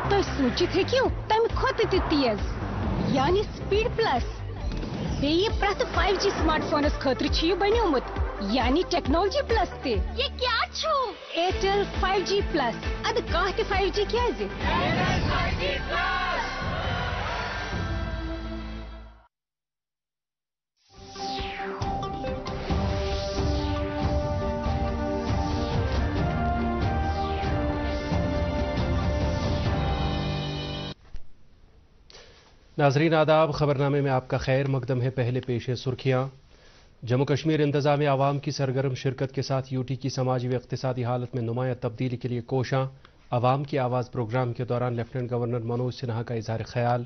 تُہۍ سوٗنٛچِتھ ہیٚکِو تَمہِ کھۄتہٕ تہِ تیز یعنی سپیڈ پلس بیٚیہِ پرٛٮ۪تھ 5G سمارٹ فونس خٲطرٕ چھُ یہِ بنیومُت یعنی ٹیکنالوجی پلس تہِ یہ کیا چھُ ایرٹل 5G پلس ادٕ کانٛہہ تہِ 5G کیٛازِ ناظرین آداب، خبرنامے میں آپ کا خیر مقدم ہے۔ پہلے پیش ہے سرخیاں۔ جموں کشمیر انتظامیہ عوام کی سرگرم شرکت کے ساتھ یوٹی کی سماجی و اقتصادی حالت میں نمایاں تبدیلی کے لیے کوشاں۔ عوام کی آواز پروگرام کے دوران لیفٹیننٹ گورنر منوج سنہا کا اظہار خیال۔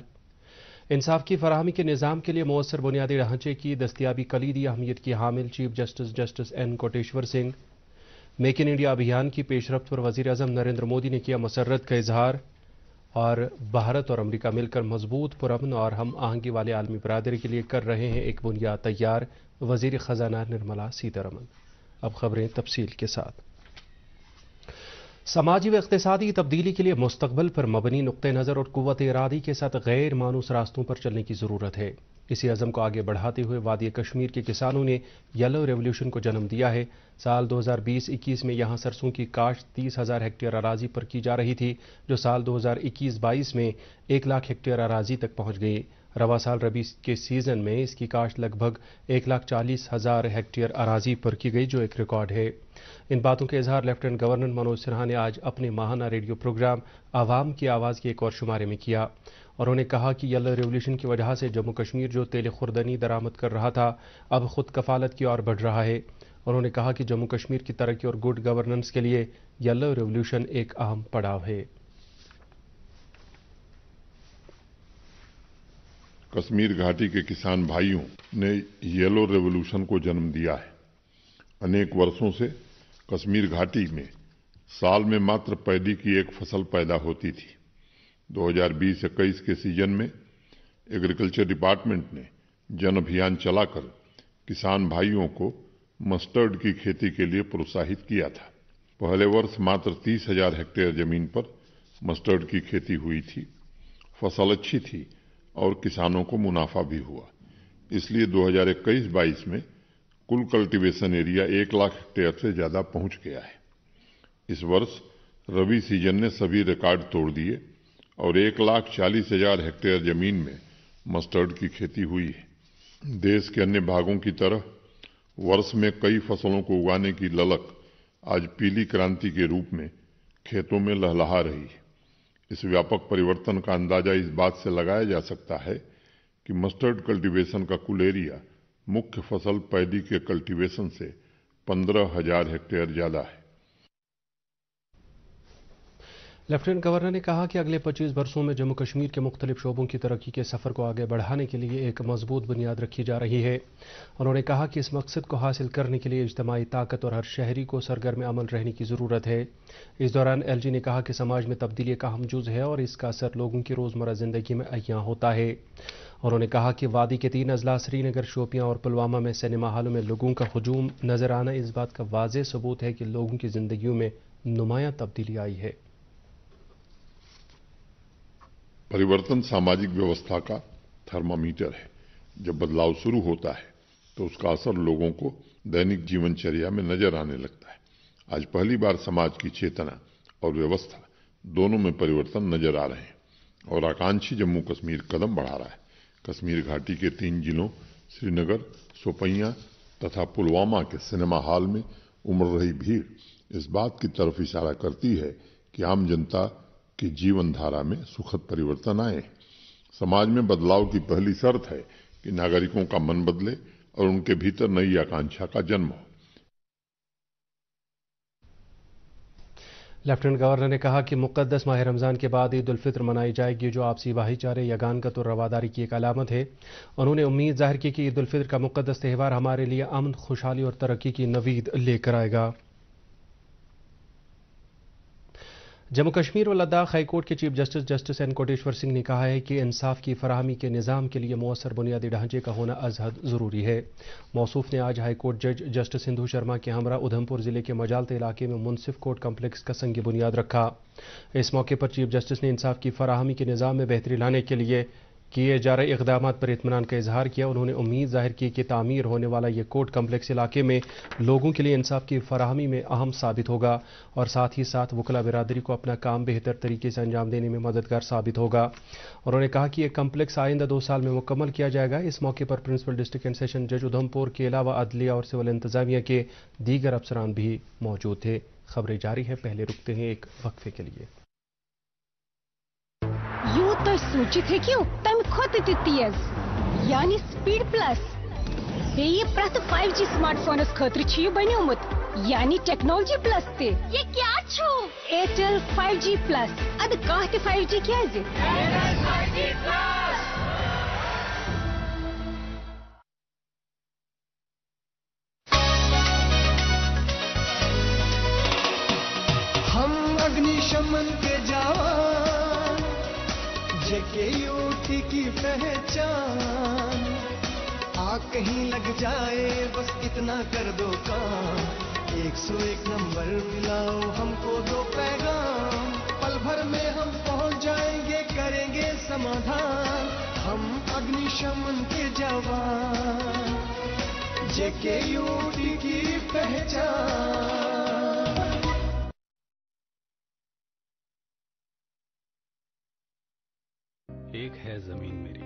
انصاف کی فراہمی کے نظام کے لیے مؤثر بنیادی ڈھانچے کی دستیابی کلیدی اہمیت کی حامل chief justice N Koteshwar Singh. Make in India ابھیان کی پیش رفت پر وزیر اعظم نریندر مودی نے کیا مسرت کا اظہار۔ اور بھارت اور امریکہ مل کر مضبوط، پرامن اور ہم آہنگی والے عالمی برادری کے لیے کر رہے ہیں ایک بنیاد تیار، وزیر خزانہ نرملا سیتارمن۔ اب خبریں تفصیل کے ساتھ۔ سماجی و اقتصادی تبدیلی کے لیے مستقبل پر مبنی نقطہ نظر اور قوت ارادی کے ساتھ غیر مانوس راستوں پر چلنے کی ضرورت ہے۔ اسی عزم کو آگے بڑھاتے ہوئے وادی کشمیر کے کسانوں نے یلو ریولیوشن کو جنم دیا ہے۔ سال 2020-21 میں یہاں سرسوں کی کاشت 30,000 ہیکٹیئر اراضی پر کی جا رہی تھی، جو سال 2021-22 میں 1 لاکھ ہیکٹیئر اراضی تک پہنچ گئی۔ رواں سال ربی کے سیزن میں اس کی کاشت لگ بھگ 1,40,000 ہیکٹیئر اراضی پر کی گئی، جو ایک ریکارڈ ہے۔ ان باتوں کا اظہار لیفٹیننٹ گورنر منوج سنہا نے آج اپنے ماہانہ ریڈیو پروگرام عوام کی آواز کے ایک اور شمارے میں کیا۔ انہوں نے کہا کہ یلو ریولیوشن کی وجہ سے جموں کشمیر جو تیل خوردنی درآمد کر رہا تھا، اب خود کفالت کی اور بڑھ رہا ہے۔ انہوں نے کہا کہ جموں کشمیر کی ترقی اور گڈ گورننس کے لیے یلو ریولیوشن ایک اہم پڑاؤ ہے۔ کشمیر گھاٹی کے کسان بھائیوں نے یلو ریولیوشن کو جنم دیا ہے۔ انیک برسوں سے کشمیر گھاٹی میں سال میں ماتر پیدی کی ایک فصل پیدا ہوتی تھی۔ 2020-21 کے سیزن میں ایگریکلچر ڈپارٹمنٹ نے جن ابھیان چلا کر کسان بھائیوں کو مسٹرڈ کی کھیتی کے لیے پروتساہت کیا تھا۔ پہلے ورष ماتر 30,000 ہیکٹیئر زمین پر مسٹرڈ کی کھیتی ہوئی تھی۔ فصل اچھی تھی اور کسانوں کو منافع بھی ہوا، اس لیے 2021-22 میں کل کلٹیویشن ایریا 1 لاکھ ہیکٹیئر سے زیادہ پہنچ گیا ہے۔ اس برس ربی سیزن نے سبھی ریکارڈ توڑ دیے اور 1,40,000 ہیکٹیئر زمین میں مسٹرڈ کی کھیتی ہوئی ہے۔ دیش کے انیہ بھاگوں کی طرح ورष میں کئی فصلوں کو اگانے کی للک آج پیلی کرانتی کے روپ میں کھیتوں میں لہلہا رہی ہے۔ اس ویاپک پریورتن کا اندازہ اس بات سے لگایا جا سکتا ہے کہ مسٹرڈ کلٹیویشن کا کل ایریا مکھ فصل پیدی کے کلٹیویشن سے 15,000 ہیکٹیئر زیادہ ہے۔ لیفٹیننٹ گورنر نے کہا کہ اگلے 25 برسوں میں جموں کشمیر کے مختلف شعبوں کی ترقی کے سفر کو آگے بڑھانے کے لیے ایک مضبوط بنیاد رکھی جا رہی ہے۔ انہوں نے کہا کہ اس مقصد کو حاصل کرنے کے لیے اجتماعی طاقت اور ہر شہری کو سرگرم عمل رہنے کی ضرورت ہے۔ اس دوران ایل جی نے کہا کہ سماج میں تبدیلی ایک اہم جز ہے اور اس کا اثر لوگوں کی روزمرہ زندگی میں عیاں ہوتا ہے۔ انہوں نے کہا کہ وادی کے 3 اضلاع سری نگر، شوپیاں اور پلوامہ میں سنیما ہالوں میں لوگوں کا ہجوم نظر آنا اس بات کا واضح ثبوت ہے کہ لوگوں کی زندگیوں میں نمایاں تبدیلی آئی ہے۔ پریورتن ساماجک ویوستھا کا تھرمامیٹر ہے۔ جب بدلاؤ شروع ہوتا ہے تو اس کا اثر لوگوں کو دینک جیون چریا میں نظر آنے لگتا ہے۔ آج پہلی بار سماج کی چیتنا اور ویوستھا دونوں میں پریورتن نظر آ رہے ہیں اور آکانچی جموں کشمیر قدم بڑھا رہا ہے۔ کشمیر گھاٹی کے 3 ضلعوں سری نگر، شوپیاں تتھا پلوامہ کے سنیما ہال میں امڑ رہی بھیڑ اس بات کی طرف اشارہ کرتی ہے کہ عام جنتا کی جیون دھارا میں سکھد پریورتن آئے ہیں۔ سماج میں بدلاؤ کی پہلی شرط ہے کہ ناگرکوں کا من بدلے اور ان کے بھیتر نئی آکانچھا کا جنم ہو۔ لیفٹیننٹ گورنر نے کہا کہ مقدس ماہ رمضان کے بعد عید الفطر منائی جائے گی، جو آپسی بھائی چارے، یگانگت اور رواداری کی ایک علامت ہے۔ انہوں نے امید ظاہر کی کہ عید الفطر کا مقدس تہوار ہمارے لیے امن، خوشحالی اور ترقی کی نوید لے کر آئے گا۔ जम्मू कश्मीर और लद्दाख हाई कोर्ट के चीफ जस्टिस एन कोटेश्वर सिंह ने कहा है कि इंसाफ की फराहमी के निज़ाम के लिए मौसर बुनियादी ढांचे का होना अज़हद ज़रूरी है। मौसूफ ने आज हाई कोर्ट जज जस्टिस सिंधु शर्मा के हमरा उधमपुर जिले के मजालत इलाके में मुनसिफ कोर्ट कम्प्लेक्स का संग बुनियाद रखा। इस मौके पर चीफ जस्टिस ने इंसाफ की फराहमी के निज़ाम में बेहतरी लाने के लिए किए जा रहे इक़दाम पर इत्मीनान का इजहार किया। उन्होंने उम्मीद जाहिर की कि तामीर होने वाला ये कोर्ट कम्प्लेक्स इलाके में लोगों के लिए इंसाफ की फराहमी में अहम साबित होगा और साथ ही साथ वकला बिरादरी को अपना काम बेहतर तरीके से अंजाम देने में मददगार साबित होगा। उन्होंने कहा कि यह कम्प्लेक्स आइंदा 2 साल में मुकम्मल किया जाएगा। इस मौके पर प्रिंसिपल डिस्ट्रिक्ट एंड सेशन जज उधमपुर के अलावा अदलिया और सिविल इंतजामिया के दीगर अफसरान भी मौजूद थे। खबरें जारी है, पहले रुकते हैं एक वक्फे के लिए। यूं तो सूचित है कि तम खुद तेज यानी स्पीड प्लस बेये प्रत 5G स्मार्टफोनस खतर छी बन्योमुत यानी टेक्नोलॉजी प्लस ते ये क्या छो एयरटेल 5G प्लस अद काह 5G क्या हम अग्निशमन के जवान JKUT की पहचान आग कहीं लग जाए बस इतना कर दो काम 101 नंबर मिलाओ हमको दो पैगाम पल भर में हम पहुंच जाएंगे करेंगे समाधान हम अग्निशमन के जवान JKUT की पहचान। एक है जमीन मेरी,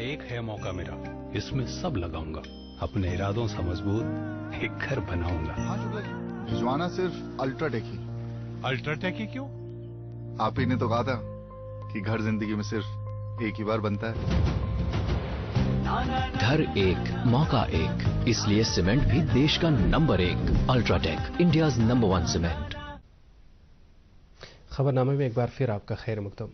एक है मौका मेरा, इसमें सब लगाऊंगा, अपने इरादों से मजबूत एक घर बनाऊंगा। हाँ शुक्ला जी, भिजवाना सिर्फ अल्ट्राटेक ही। अल्ट्राटेक ही क्यों? आप ही ने तो कहा था कि घर जिंदगी में सिर्फ एक ही बार बनता है। घर एक मौका एक, इसलिए सीमेंट भी देश का number 1 UltraTech, India's number 1 cement. खबरनामे में एक बार फिर आपका खैर मकदम।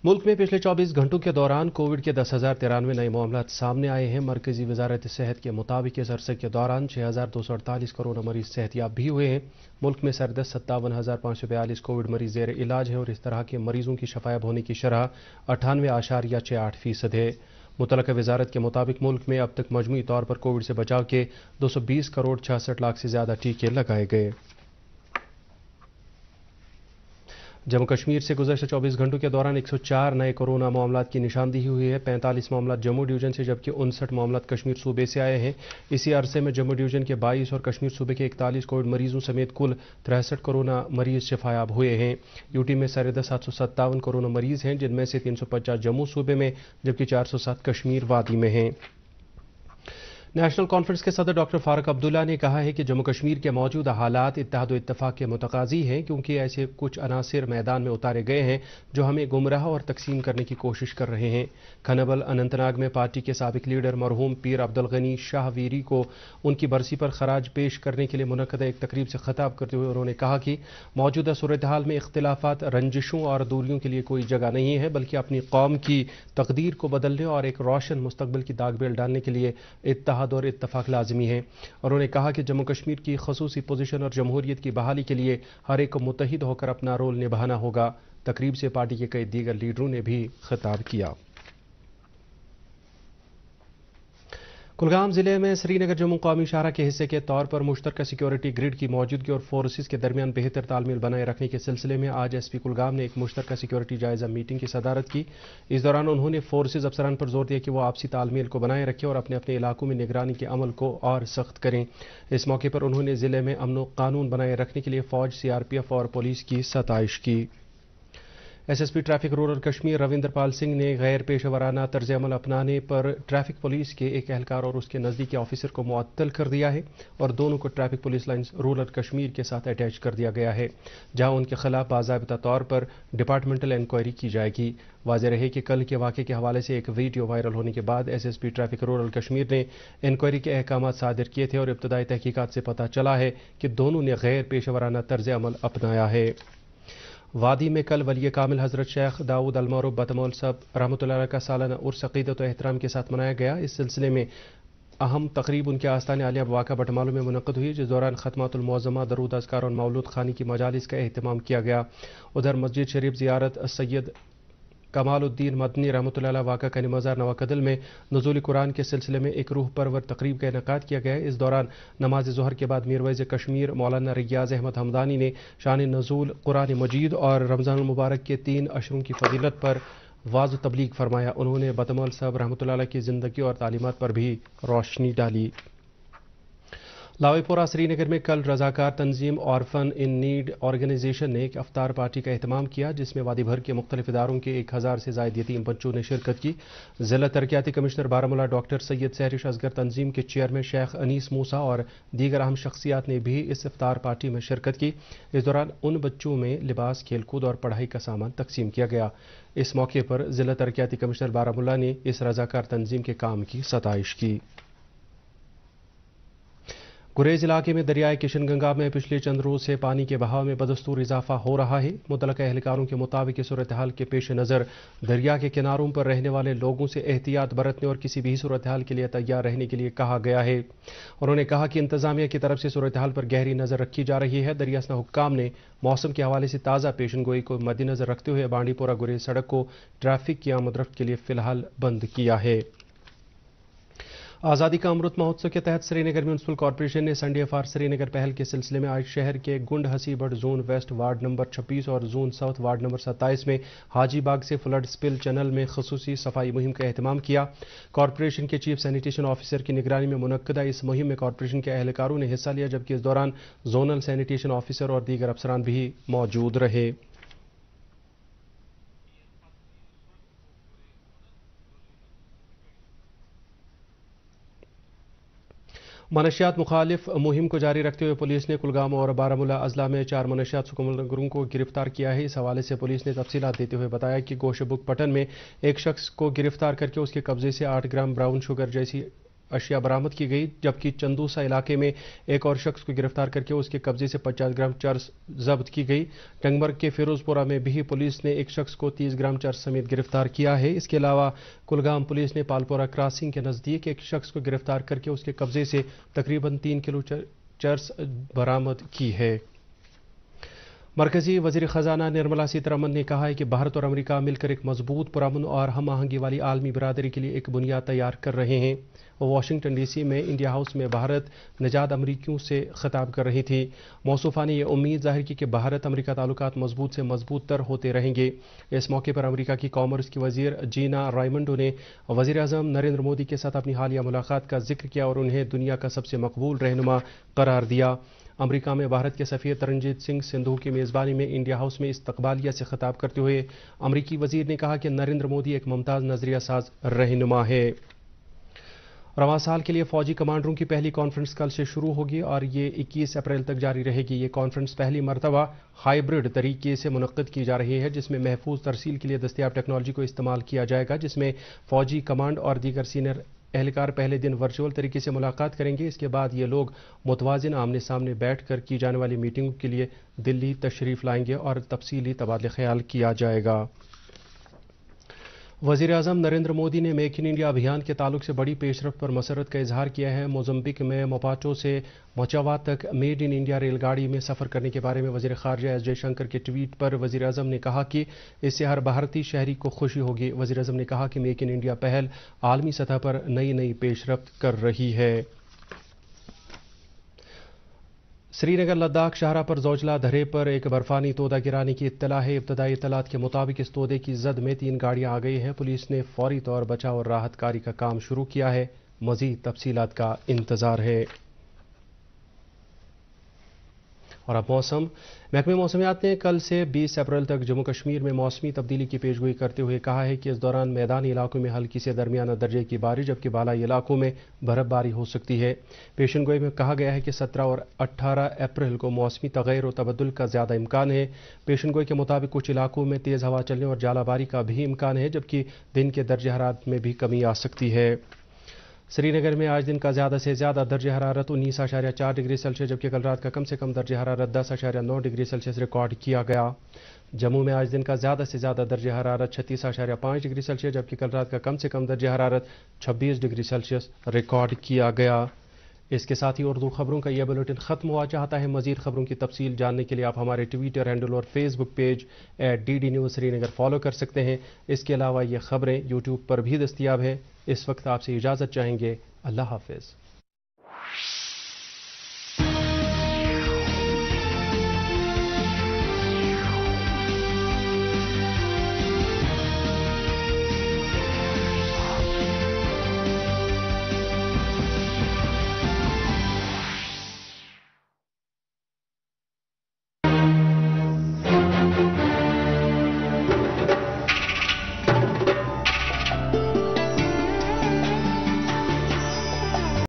मुल्क में पिछले 24 घंटों के दौरान कोविड के 10,093 नए मामला सामने आए हैं। मरकजी वजारत सेहत के मुताबिक इस अरसे के दौरान 6,248 कोरोना मरीज सेहतियाब भी हुए हैं। मुल्क में सरदस्त 57,542 कोविड मरीज ज़ेर इलाज हैं और इस तरह के मरीजों की शफायाब होने की शरह 98.68% है। मुतलका वजारत के मुताबिक मुल्क में अब तक मजमूई तौर पर कोविड से बचाव के 220 करोड़ 66 लाख से ज़्यादा टीके लगाए गए। जम्मू कश्मीर से गुज़श्ता 24 घंटों के दौरान 104 नए कोरोना मामलात की निशानदेही हुई है। 45 मामलात जम्मू डिवीजन से जबकि 59 मामलात कश्मीर सूबे से आए हैं। इसी अरसे में जम्मू डिवीजन के 22 और कश्मीर सूबे के 41 कोविड मरीजों समेत कुल 63 कोरोना मरीज शफायाब हुए हैं। यूटी में सरदस्त 757 कोरोना मरीज हैं, जिनमें से 350 जम्मू सूबे में जबकि 407 कश्मीर वादी में हैं। नेशनल कॉन्फ्रेंस के सदर डॉक्टर फारूक अब्दुल्ला ने कहा है कि जम्मू कश्मीर के मौजूदा हालात इत्तेहाद व इत्तफाक के मुतकाज़ी हैं, क्योंकि ऐसे कुछ अनासिर मैदान में उतारे गए हैं जो हमें गुमराह और तकसीम करने की कोशिश कर रहे हैं। खनबल अनंतनाग में पार्टी के साबिक लीडर मरहूम पीर अब्दुल गनी शाह वीरी को उनकी बरसी पर खराज पेश करने के लिए मुनक्कदा एक तकरीब से खिताब करते हुए उन्होंने कहा कि मौजूदा सूरत हाल में इख्तिलाफात, रंजिशों और दूरियों के लिए कोई जगह नहीं है, बल्कि अपनी कौम की तकदीर को बदलने और एक रोशन मुस्तकबिल की दागबेल डालने के लिए इत्तेहाद और इत्तफाक लाजमी है। उन्होंने कहा कि जम्मू कश्मीर की खसूसी पोजीशन और जमहूरियत की बहाली के लिए हर एक को मुत्तहिद होकर अपना रोल निभाना होगा। तकरीब से पार्टी के कई दीगर लीडरों ने भी खिताब किया। कुलगाम जिले में श्रीनगर जम्मू कौमी शाहरा के हिस्से के तौर पर मुश्तरका सिक्योरिटी ग्रिड की मौजूदगी और फोर्सेस के दरमियान बेहतर तालमेल बनाए रखने के सिलसिले में आज एसपी कुलगाम ने एक मुश्तरका सिक्योरिटी जायजा मीटिंग की सदारत की। इस दौरान उन्होंने फोर्सेस अफसरान पर जोर दिया कि वो आपसी तालमेल को बनाए रखें और अपने अपने इलाकों में निगरानी के अमल को और सख्त करें। इस मौके पर उन्होंने जिले में अमन कानून बनाए रखने के लिए फौज, सीआरपीएफ और पुलिस की सताइश की। SSP traffic rural Kashmir Ravinder Pal Singh ने गैर पेशेवराना तर्ज अमल अपनाने पर ट्रैफिक पुलिस के एक एहलकार और उसके नज़दीकी ऑफिसर को मुअत्तल कर दिया है और दोनों को traffic police lines rural Kashmir के साथ अटैच कर दिया गया है, जहां उनके खिलाफ बाज़ाबिता तौर पर डिपार्टमेंटल इंक्वायरी की जाएगी। वाज़ेह रहे कि कल के वाक़े के हवाले से एक वीडियो वायरल होने के बाद एसएसपी ट्रैफिक रूरल कश्मीर ने इंक्वायरी के अहकाम सादिर किए थे और इब्तदाई तहकीकात से पता चला है कि दोनों ने गैर पेशेवराना तर्ज अमल अपनाया है। वादी में कल वली कामिल हज़रत शेख दाऊद अल-मौरूफ बतमौल साहब रहमतुल्लाह अलैह का सालाना उर्स अक़ीदत व एहतराम के साथ मनाया गया। इस सिलसिले में अहम तकरीब उनके आस्थान आलिया वाक़ा बटमालू में मुनक़्क़द हुई, जिस दौरान खतमातुल मुअज़्ज़मा, दरूद अज़कार और मौलूद खानी की मजालिस का एहतमाम किया गया। उधर मस्जिद शरीफ ज़ियारत सैयद कमालुद्दीन मदनी रहमतुल्लाह अलैह वाक़ा कनी मज़ार नवाकदल में नुज़ूल कुरान के सिलसिले में एक रूह परवर तकरीब का इनेकाद किया गया। इस दौरान नमाज ज़ोहर के बाद मीरवैज़ कश्मीर मौलाना रियाज़ अहमद हमदानी ने शान नुज़ूल कुरान मजीद और रमज़ान मुबारक के 3 अशरों की फजीलत पर वाज़ तबलीग फरमाया। उन्होंने बदमल साहब रहमतुल्लाह अलैह की ज़िंदगी और तालीमात पर भी रोशनी डाली। लावेपुरा श्रीनगर में कल रजाकार तंजीम ऑर्फन इन नीड ऑर्गेनाइजेशन ने एक अफ्तार पार्टी का एहतमाम किया, जिसमें वादी भर के मुख्तलिफ इदारों के 1000 से ज़ायद यतीम बच्चों ने शिरकत की। ज़िला तरक्याती कमिश्नर बारामूला डॉक्टर सैयद सहरिश असगर, तंजीम के चेयरमैन शेख अनीस मूसा और दीगर अहम शख्सियात ने भी इस इफ्तार पार्टी में शिरकत की। इस दौरान उन बच्चों में लिबास, खेलकूद और पढ़ाई का सामान तकसीम किया गया। इस मौके पर ज़िला तरक्याती कमिश्नर बारामूला ने इस रजाकार तंजीम के काम की सताइश की। गुरेज इलाके में दरियाए किशनगंगा में पिछले चंद रोज से पानी के बहाव में बदस्तूर इजाफा हो रहा है। मुतलका एहलकारों के मुताबिक सूरत हाल के पेश नज़र दरिया के किनारों पर रहने वाले लोगों से एहतियात बरतने और किसी भी सूरत हाल के लिए तैयार रहने के लिए कहा गया है। उन्होंने कहा कि इंतजामिया की तरफ से सूरत हाल पर गहरी नज़र रखी जा रही है। दरियासना हुक्काम ने मौसम के हवाले से ताज़ा पेशन गोई को मद्देनजर रखते हुए बांडीपोरा गुरेज सड़क को ट्रैफिक की आमदरफ्त के लिए फिलहाल बंद किया है। आज़ादी का अमृत महोत्सव के तहत श्रीनगर म्यूनसिपल कॉर्पोरेशन ने संडे फॉर श्रीनगर पहल के सिलसिले में आज शहर के गुंड हसीबड़ जोन वेस्ट वार्ड नंबर 26 और जोन साउथ वार्ड नंबर 27 में हाजी बाग से फ्लड स्पिल चैनल में खसूसी सफाई मुहिम का एहतमाम किया। कॉर्पोरेशन के चीफ सैनिटेशन ऑफिसर की निगरानी में मुनक्कदा इस मुहिम में कॉर्पोरेशन के एहलकारों ने हिस्सा लिया, जबकि इस दौरान जोनल सैनिटेशन ऑफिसर और दीगर अफसरान भी मौजूद रहे। मनशियात मुखालिफ मुहिम को जारी रखते हुए पुलिस ने कुलगाम और बारामूला अजला में 4 मनशियात सुकमलगरों को गिरफ्तार किया है। इस हवाले से पुलिस ने तफसीलात देते हुए बताया कि गोशबुक पटन में एक शख्स को गिरफ्तार करके उसके कब्जे से 8 ग्राम ब्राउन शुगर जैसी अशिया बरामद की गई, जबकि चंदूसा इलाके में एक और शख्स को गिरफ्तार करके उसके कब्जे से 50 ग्राम चर्स जब्त की गई। टंगमर्ग के फिरोजपुरा में भी पुलिस ने एक शख्स को 30 ग्राम चर्स समेत गिरफ्तार किया है। इसके अलावा कुलगाम पुलिस ने पालपोरा क्रॉसिंग के नज़दीक एक शख्स को गिरफ्तार करके उसके कब्जे से तकरीबन 3 किलो चर्स बरामद की है। मरकजी वज़ीर ख़जाना निर्मला सीतारमन ने कहा है कि भारत और अमेरिका मिलकर एक मजबूत, पुरअमन और हम आहंगी वाली आलमी बिरादरी के लिए एक बुनियाद तैयार कर रहे हैं। वो वाशिंगटन डीसी में इंडिया हाउस में भारत निजात अमरीकियों से खिताब कर रही थी। मौसूफा ने यह उम्मीद जाहिर की कि भारत अमेरिका ताल्लुकात मजबूत से मजबूत तर होते रहेंगे। इस मौके पर अमेरिका की कॉमर्स की वज़ीर जीना रायमंडो ने वज़ीर आज़म नरेंद्र मोदी के साथ अपनी हालिया मुलाकात का जिक्र किया और उन्हें दुनिया का सबसे मकबूल रहनुमा करार दिया। अमेरिका में भारत के सफ़ीर तरनजीत सिंह सिंधु की मेज़बानी में इंडिया हाउस में इस्तकबालिया से खिताब करते हुए अमरीकी वज़ीर ने कहा कि नरेंद्र मोदी एक मुमताज़ नज़रिया साज रहनुमा है। रवां साल के लिए फौजी कमांडरों की पहली कॉन्फ्रेंस कल से शुरू होगी और ये 21 अप्रैल तक जारी रहेगी। ये कॉन्फ्रेंस पहली मरतबा हाइब्रिड तरीके से मुनक्किद की जा रही है, जिसमें महफूज तरसील के लिए दस्तयाब टेक्नोलॉजी को इस्तेमाल किया जाएगा, जिसमें फौजी कमांड और दीगर सीनियर एहलकार पहले दिन वर्चुअल तरीके से मुलाकात करेंगे। इसके बाद ये लोग मुतवाज़िन आमने सामने बैठ कर की जाने वाली मीटिंगों के लिए दिल्ली तशरीफ़ लाएंगे और तफसीली तबादला ख्याल किया जाएगा। वज़ीर आज़म नरेंद्र मोदी ने मेक इन इंडिया अभियान के ताल्लुक से बड़ी पेशरफ्त पर मसरत का इजहार किया है। मोजम्बिक में मोपाटो से मचावा तक मेड इन इंडिया रेलगाड़ी में सफ़र करने के बारे में वज़ीर ख़ारजा एस जयशंकर के ट्वीट पर वज़ीर आज़म ने कहा कि इससे हर भारतीय शहरी को खुशी होगी। वज़ीर आज़म ने कहा कि मेक इन इंडिया पहल आलमी सतह पर नई नई पेशरफ्त कर रही है। श्रीनगर लद्दाख शाहरा पर जोजला धरे पर एक बर्फानी तोदा गिराने की इत्तला है। इब्तदाई इत्तलात के मुताबिक इस तोदे की जद में 3 गाड़ियां आ गई हैं। पुलिस ने फौरी तौर बचाव और राहत कार्य का काम शुरू किया है। मजीद तफसीलात का इंतजार है। और अब मौसम। महकमे मौसमियात ने कल से 20 अप्रैल तक जम्मू कश्मीर में मौसमी तब्दीली की पेशगोई करते हुए कहा है कि इस दौरान मैदानी इलाकों में हल्की से दरमियाना दर्जे की बारिश, जबकि बालाई इलाकों में बर्फबारी हो सकती है। पेशनगोई में कहा गया है कि 17 और 18 अप्रैल को मौसमी तगैर और तबद्दुल का ज़्यादा इम्कान है। पेशनगोई के मुताबिक कुछ इलाकों में तेज़ हवा चलने और जालाबारी का भी इम्कान है, जबकि दिन के दर्जे हरारत में भी कमी आ सकती है। श्रीनगर में आज दिन का ज़्यादा से ज़्यादा दर्ज हरारत 19.4 डिग्री सेल्सियस, जबकि कल रात का कम से कम दर्ज हरारत 10.9 डिग्री सेल्सियस रिकॉर्ड किया गया। जम्मू में आज दिन का ज़्यादा से ज़्यादा दर्ज हरारत 36.5 डिग्री सेल्सियस जबकि कल रात का कम से कम दर्ज हरारत 26 डिग्री सेल्सियस रिकॉर्ड किया गया। इसके साथ ही उर्दू खबरों का यह बुलेटिन ख़त्म हुआ। चाहता है मज़ीद खबरों की तफसील जानने के लिए आप हमारे ट्विटर हैंडल और Facebook page @DD News Srinagar follow कर सकते हैं। इसके अलावा ये खबरें यूट्यूब पर भी दस्तयाब हैं। इस वक्त आपसे इजाज़त चाहेंगे। अल्लाह हाफ़िज़।